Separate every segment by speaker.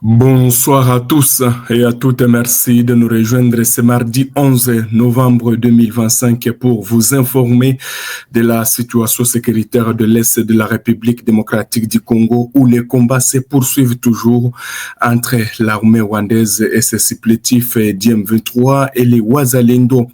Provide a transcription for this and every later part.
Speaker 1: Bonsoir à tous et à toutes. Merci de nous rejoindre ce mardi 11 novembre 2025 pour vous informer de la situation sécuritaire de l'Est de la République démocratique du Congo où les combats se poursuivent toujours entre l'armée rwandaise et ses supplétifs DM23 et les Wazalendo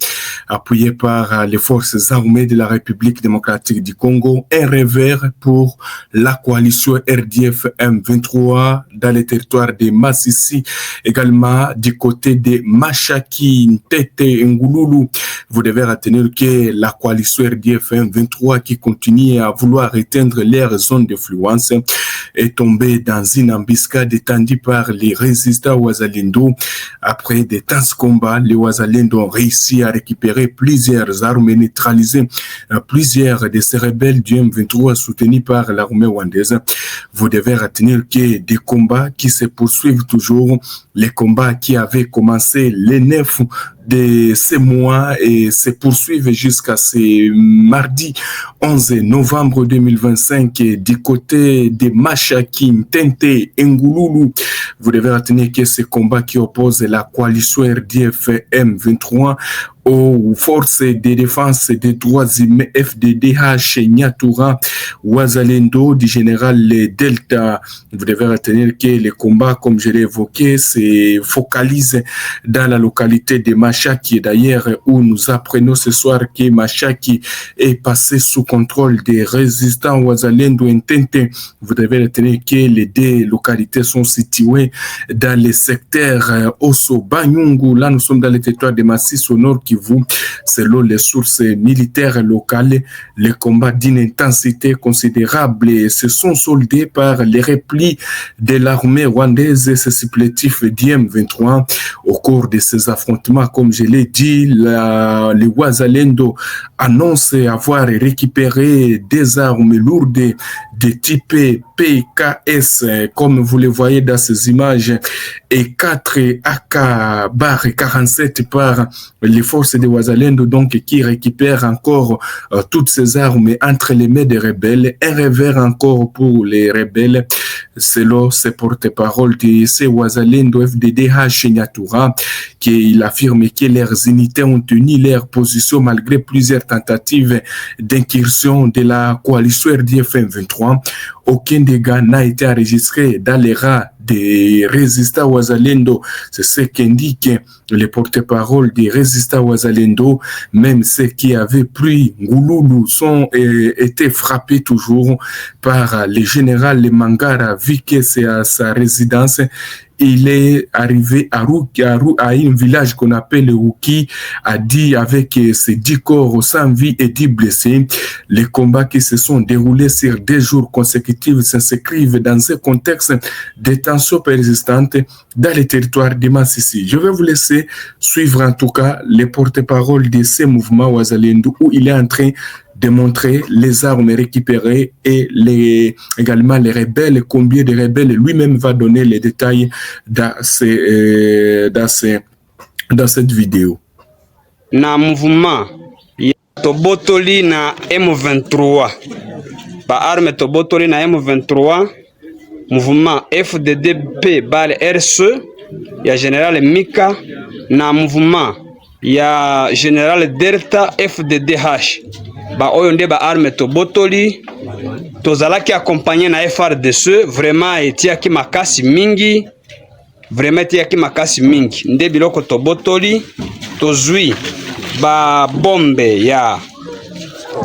Speaker 1: appuyés par les forces armées de la République démocratique du Congo. Un revers pour la coalition RDF M23 dans les territoires de Massissi, également du côté de Machaki, Ntete, Ngouloulou. Vous devez retenir que la coalition RDF M23 qui continue à vouloir éteindre leur zone d'influence est tombée dans une embuscade étendue par les résistants Wazalendo. Après des intenses combats, les Wazalendo ont réussi à récupérer plusieurs armes et neutraliser plusieurs de ces rebelles du M23 soutenus par l'armée rwandaise. Vous devez retenir que des combats qui se poursuivent toujours, les combats qui avaient commencé les 9 de ces mois et se poursuivent jusqu'à ce mardi 11 novembre 2025 du côté de Machaki, Ntente, Ngouloulou. Vous devez retenir que ces combats qui opposent la coalition RDF M23 aux forces de défense des droits humains FDDH, Nyatura, Wazalendo, du général Delta. Vous devez retenir que les combats, comme je l'ai évoqué, se focalisent dans la localité de Machaki. D'ailleurs, où nous apprenons ce soir que Machaki est passé sous contrôle des résistants Wazalendo Ntente. Vous devez retenir que les deux localités sont situées dans les secteurs Osso, Banyungu. Là, nous sommes dans le territoire de Massis au nord Kivu. Selon les sources militaires locales, les combats d'une intensité considérable se sont soldés par les replis de l'armée rwandaise et ses supplétifs DM23. Au cours de ces affrontements, comme je l'ai dit, les Wazalendo annoncent avoir récupéré des armes lourdes de type PKS, comme vous le voyez dans ces images, et 4 AK-47 par les forces de Wazalendo, donc qui récupèrent encore toutes ces armes entre les mains des rebelles. Un revers encore pour les rebelles, selon ces porte-parole de ces Wazalendo FDDH Nyatura, qu'il affirme que leurs unités ont tenu leur position malgré plusieurs tentatives d'incursion de la coalition RDF M23. Aucun dégât n'a été enregistré dans les rangs des résistants Wazalendo. C'est ce qu'indique les porte-parole des résistants Wazalendo. Même ceux qui avaient pris Ngouloulou sont été frappés toujours par le général Mangara, vu que c'est à sa résidence. Il est arrivé à un village qu'on appelle Rouki, a dit avec ses 10 corps sans vie et 10 blessés. Les combats qui se sont déroulés sur 2 jours consécutifs s'inscrivent dans un contexte de tensions persistantes dans les territoires de Massissi. Je vais vous laisser suivre en tout cas les porte-parole de ces mouvements Wazalendo où il est en train de montrer les armes récupérées et également les rebelles, combien de rebelles lui-même va donner les détails dans cette vidéo.
Speaker 2: Na mouvement ya tobotoli na M23 ba arme tobotoli na M23 mouvement FDDP bal RSE ya général Mika na mouvement ya général Delta FDDH ba oyo nde ba arme tobotoli tozalaki accompagné na FRDC vraiment etiaki makasi mingi nde biloko tobotoli tozwi ba bombe ya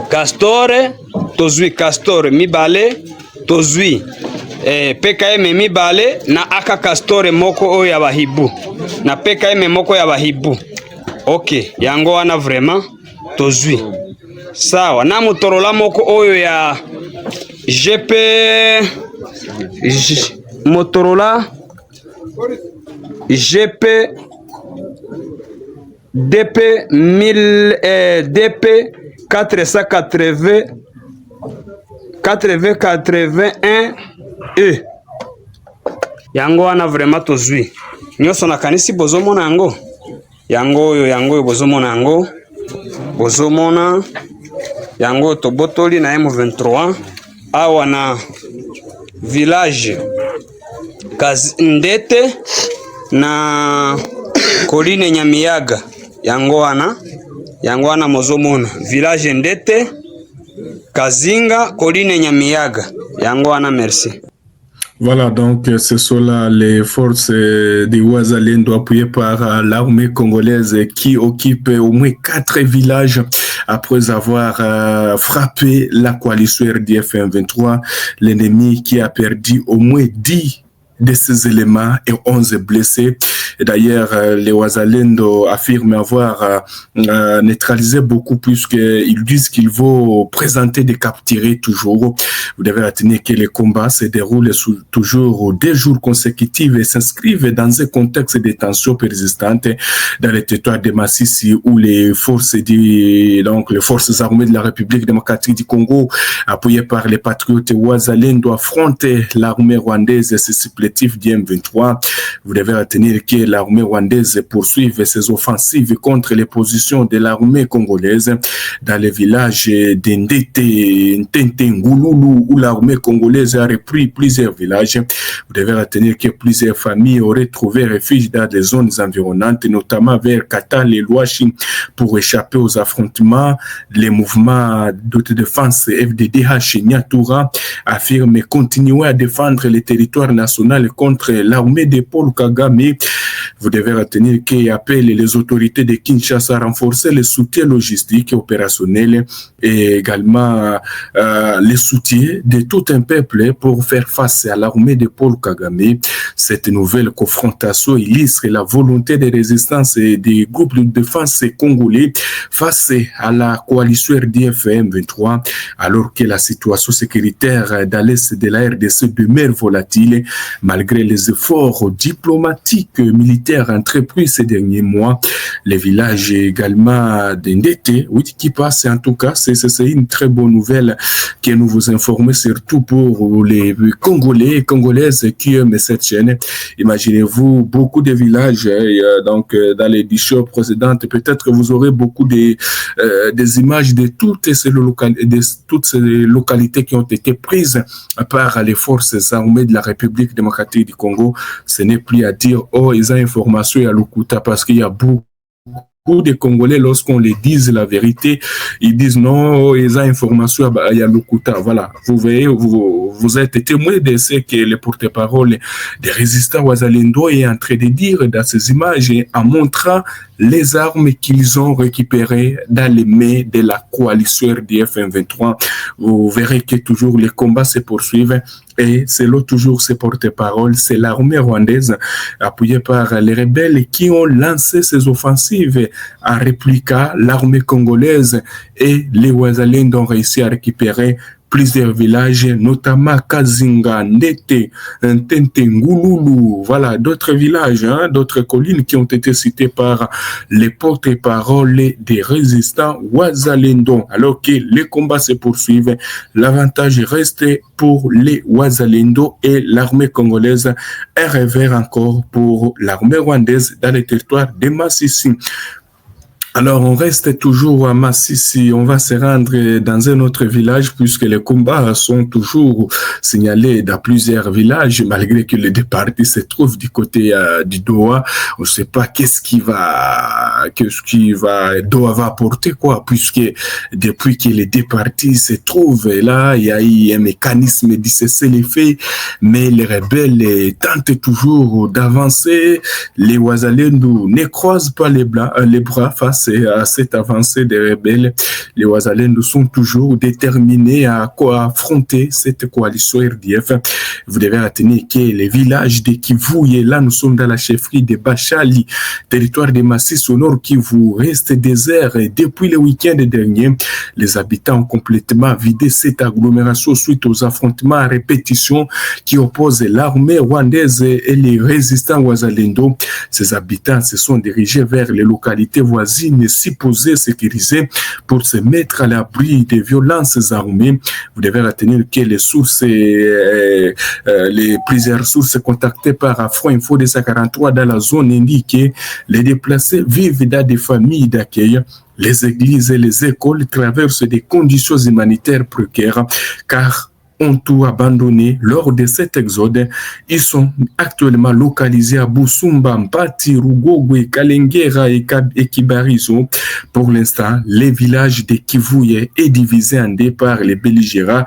Speaker 2: Castore, tozwi Castore mibale, tozwi PKM mibale na aka Castore moko oyo ya bahibu na PKM moko ya bahibu. Ok, yango wana vraiment tozwi sawa na motorola moko oyo ya GP Motorola GP DP 1000 DP 480 81 E yango wana vraiment tozwi nyonso na kanisi bozomona yango oyo bozomona yango tobotoli na M23 awa na village Ndete na Koline Nyamiyaga yango wana mozomona village Ndete Kazinga Koline Nyamiyaga yango wana. Merci.
Speaker 1: Voilà, donc ce sont là les forces des Wazalendo appuyées par l'armée congolaise qui occupe au moins 4 villages après avoir frappé la coalition RDF 23. L'ennemi qui a perdu au moins 10 de ces éléments et 11 blessés. Et d'ailleurs, les Wazalendo affirment avoir neutralisé beaucoup puisqu'ils disent qu'ils vont présenter des capturés toujours. Vous devez retenir que les combats se déroulent toujours des jours consécutifs et s'inscrivent dans un contexte de tensions persistantes dans le territoire de Massissi où les forces armées de la République démocratique du Congo, appuyées par les patriotes Wazalendo, affrontent l'armée rwandaise et ses supplétifs du M23. Vous devez retenir que l'armée rwandaise poursuit ses offensives contre les positions de l'armée congolaise dans les villages d'Ndete, Ntente, Ngouloulou, où l'armée congolaise a repris plusieurs villages. Vous devez retenir que plusieurs familles auraient trouvé refuge dans les zones environnantes, notamment vers Katal et Louachi, pour échapper aux affrontements. Les mouvements d'autodéfense FDDH Nyatura affirment continuer à défendre le territoire national contre l'armée de Paul Kagame. Vous devez retenir qu'il appelle les autorités de Kinshasa à renforcer le soutien logistique et opérationnel et également le soutien de tout un peuple pour faire face à l'armée de Paul Kagame. Cette nouvelle confrontation illustre la volonté de résistance des groupes de défense congolais face à la coalition RDF 23, alors que la situation sécuritaire dans l'est de la RDC demeure volatile malgré les efforts diplomatiques militaires entrepris ces derniers mois. Les villages également d'Ndete, oui, qui passent en tout cas, c'est une très bonne nouvelle que nous vous informons, surtout pour les Congolais et Congolaises qui aiment cette chaîne. Imaginez-vous beaucoup de villages, donc dans les éditions précédentes, peut-être que vous aurez beaucoup des images de toutes ces localités qui ont été prises par les forces armées de la République démocratique du Congo. Ce n'est plus à dire, oh, ils ont information à Lokuta, parce qu'il y a beaucoup de Congolais, lorsqu'on les dise la vérité, ils disent non, ils ont information à Yalokuta. Voilà, vous voyez, vous êtes témoin de ce que le porte-parole des résistants Wazalendo est en train de dire dans ces images en montrant les armes qu'ils ont récupérées dans les mains de la coalition RDF 23. Vous verrez que toujours les combats se poursuivent et selon toujours ces porte-paroles, c'est l'armée rwandaise appuyée par les rebelles qui ont lancé ces offensives en répliquant l'armée congolaise et les Wazalendo ont réussi à récupérer plusieurs villages, notamment Kazinga, Ndete, Ntente, Ngouloulou, voilà, d'autres villages, d'autres collines qui ont été citées par les porte-paroles des résistants Wazalendo. Alors que les combats se poursuivent, l'avantage reste pour les Wazalendo et l'armée congolaise, un revers encore pour l'armée rwandaise dans le territoire de Massissi. Alors, on reste toujours à Massissi. On va se rendre dans un autre village puisque les combats sont toujours signalés dans plusieurs villages, malgré que les deux parties se trouvent du côté du Doha. On ne sait pas qu'est-ce qui va Doha va apporter, quoi, puisque depuis que les deux parties se trouvent là, il y a eu un mécanisme de cesser les faits, mais les rebelles tentent toujours d'avancer. Les Wazalendo ne croisent pas les bras face à cette avancée des rebelles. Les Wazalendo sont toujours déterminés à affronter cette coalition RDF. Vous devez retenir que les villages de Kivu, et là nous sommes dans la chefferie de Bachali, territoire de Massissi au nord Kivu, reste désert et depuis le week-end dernier, les habitants ont complètement vidé cette agglomération suite aux affrontements à répétition qui opposent l'armée rwandaise et les résistants Wazalendo. Ces habitants se sont dirigés vers les localités voisines supposées sécurisées pour se mettre à l'abri des violences armées. Vous devez retenir que les sources, plusieurs sources contactées par Afro Info 243 dans la zone indiquent que les déplacés vivent dans des familles d'accueil. Les églises et les écoles traversent des conditions humanitaires précaires car ont tout abandonné lors de cet exode. Ils sont actuellement localisés à Boussumba, Mpati, Rugogwe, Kalengera et Kibarizo. Pour l'instant, le village de Kivuye est divisé en deux par les belligérants.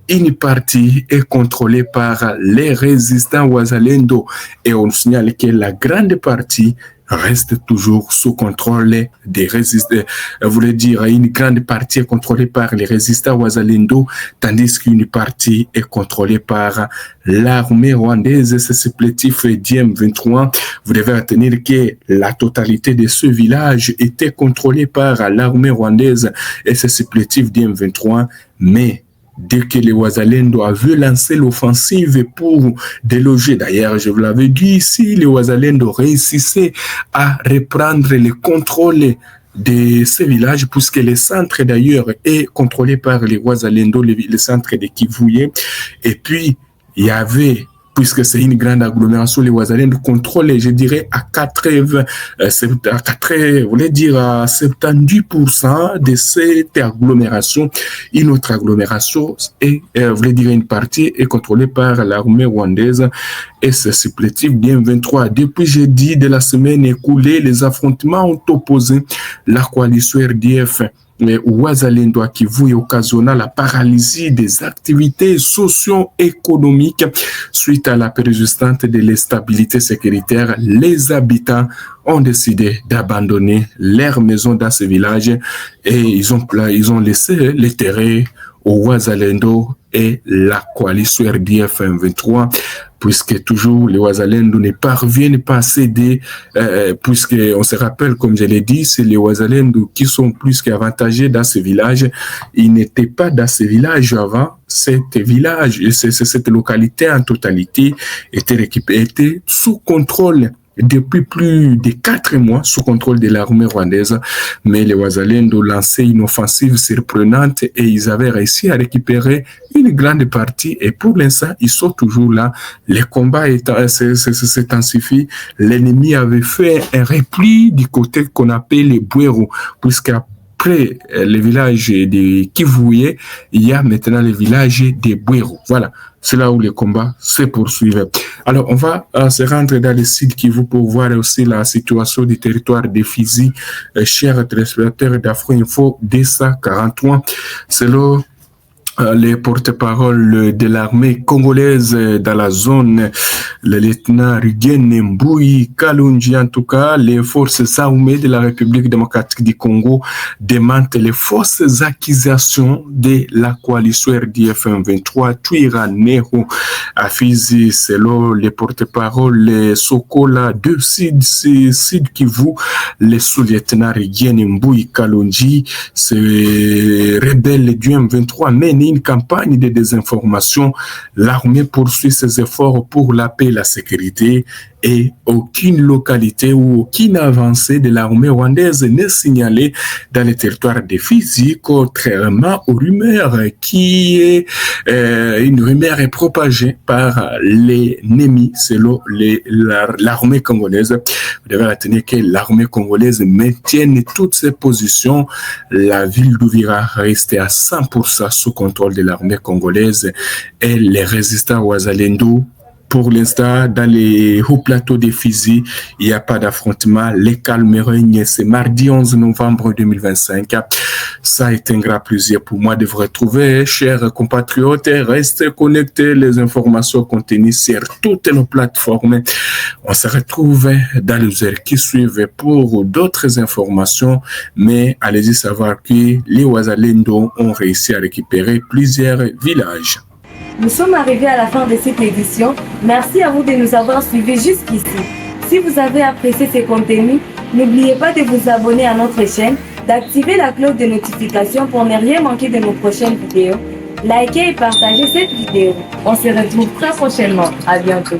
Speaker 1: Une partie est contrôlée par les résistants Wazalendo et on signale que la grande partie reste toujours sous contrôle des résistants. Voulait dire une grande partie est contrôlée par les résistants Wazalendo, tandis qu'une partie est contrôlée par l'armée rwandaise, ce supplétif DM23. Vous devez retenir que la totalité de ce village était contrôlée par l'armée rwandaise et ce supplétif DM23, mais dès que les Wazalendo avaient lancé l'offensive pour déloger, d'ailleurs, je vous l'avais dit ici, les Wazalendo réussissaient à reprendre le contrôle de ces villages, puisque le centre d'ailleurs est contrôlé par les Wazalendo, le centre de Kivuye. Et puis, il y avait, puisque c'est une grande agglomération, les Wazalendo contrôlent, je dirais, à 70% de cette agglomération. Une autre agglomération est, voulait dire une partie, est contrôlée par l'armée rwandaise et ce supplétif DM23. Depuis jeudi de la semaine écoulée, les affrontements ont opposé la coalition RDF Wazalendo à Kivu et occasionna la paralysie des activités socio-économiques suite à la persistance de l'instabilité sécuritaire. Les habitants ont décidé d'abandonner leurs maisons dans ce village et ils ont laissé les terrains au Wazalendo et la coalition RDF M23, puisque toujours les Wazalendo ne parviennent pas à céder, puisque on se rappelle, comme je l'ai dit, c'est les Wazalendo qui sont plus qu'avantagés dans ce village. Ils n'étaient pas dans ce village avant. Cette localité en totalité était sous contrôle depuis plus de 4 mois sous contrôle de l'armée rwandaise, mais les Wazalendo lançaient une offensive surprenante et ils avaient réussi à récupérer une grande partie et pour l'instant ils sont toujours là. Les combats s'intensifient. L'ennemi avait fait un repli du côté qu'on appelle les Bouero, puisqu'après le village de Kivuye, il y a maintenant le village de Bouero. Voilà. C'est là où les combats se poursuivent. Alors, on va se rendre dans le site Kivu pour voir aussi la situation du territoire de Fizi. Chers téléspectateurs d'Afro-Info, DESA 43, c'est là les porte-parole de l'armée congolaise dans la zone, le lieutenant Rigene Mbouyi Kalunji, en tout cas, les forces armées de la République démocratique du Congo démentent les fausses accusations de la coalition RDF M23 Twiraneho à Fizi. Selon les porte-parole Sokola de Sud Kivu, le sous-lieutenant Rigene Mbouyi Kalunji, ces rebelles du M23 mènent une campagne de désinformation. L'armée poursuit ses efforts pour la paix et la sécurité et aucune localité ou aucune avancée de l'armée rwandaise n'est signalée dans le territoire de Fizi, contrairement aux rumeurs une rumeur est propagée par l'ennemi selon l'armée congolaise. Vous devez retenir que l'armée congolaise maintient toutes ses positions. La ville d'Uvira reste à 100% sous contrôle de l'armée congolaise et les résistants Wazalendo. Pour l'instant, dans les hauts plateaux de Fizi, il n'y a pas d'affrontement. Les calmes règnent. C'est mardi 11 novembre 2025. Ça a été un grand plaisir pour moi de vous retrouver, chers compatriotes. Restez connectés. Les informations contenues sur toutes nos plateformes. On se retrouve dans les heures qui suivent pour d'autres informations. Mais allez-y savoir que les Wazalendo ont réussi à récupérer plusieurs villages.
Speaker 3: Nous sommes arrivés à la fin de cette édition. Merci à vous de nous avoir suivis jusqu'ici. Si vous avez apprécié ces contenus, n'oubliez pas de vous abonner à notre chaîne, d'activer la cloche de notification pour ne rien manquer de nos prochaines vidéos. Likez et partagez cette vidéo. On se retrouve très prochainement. À bientôt.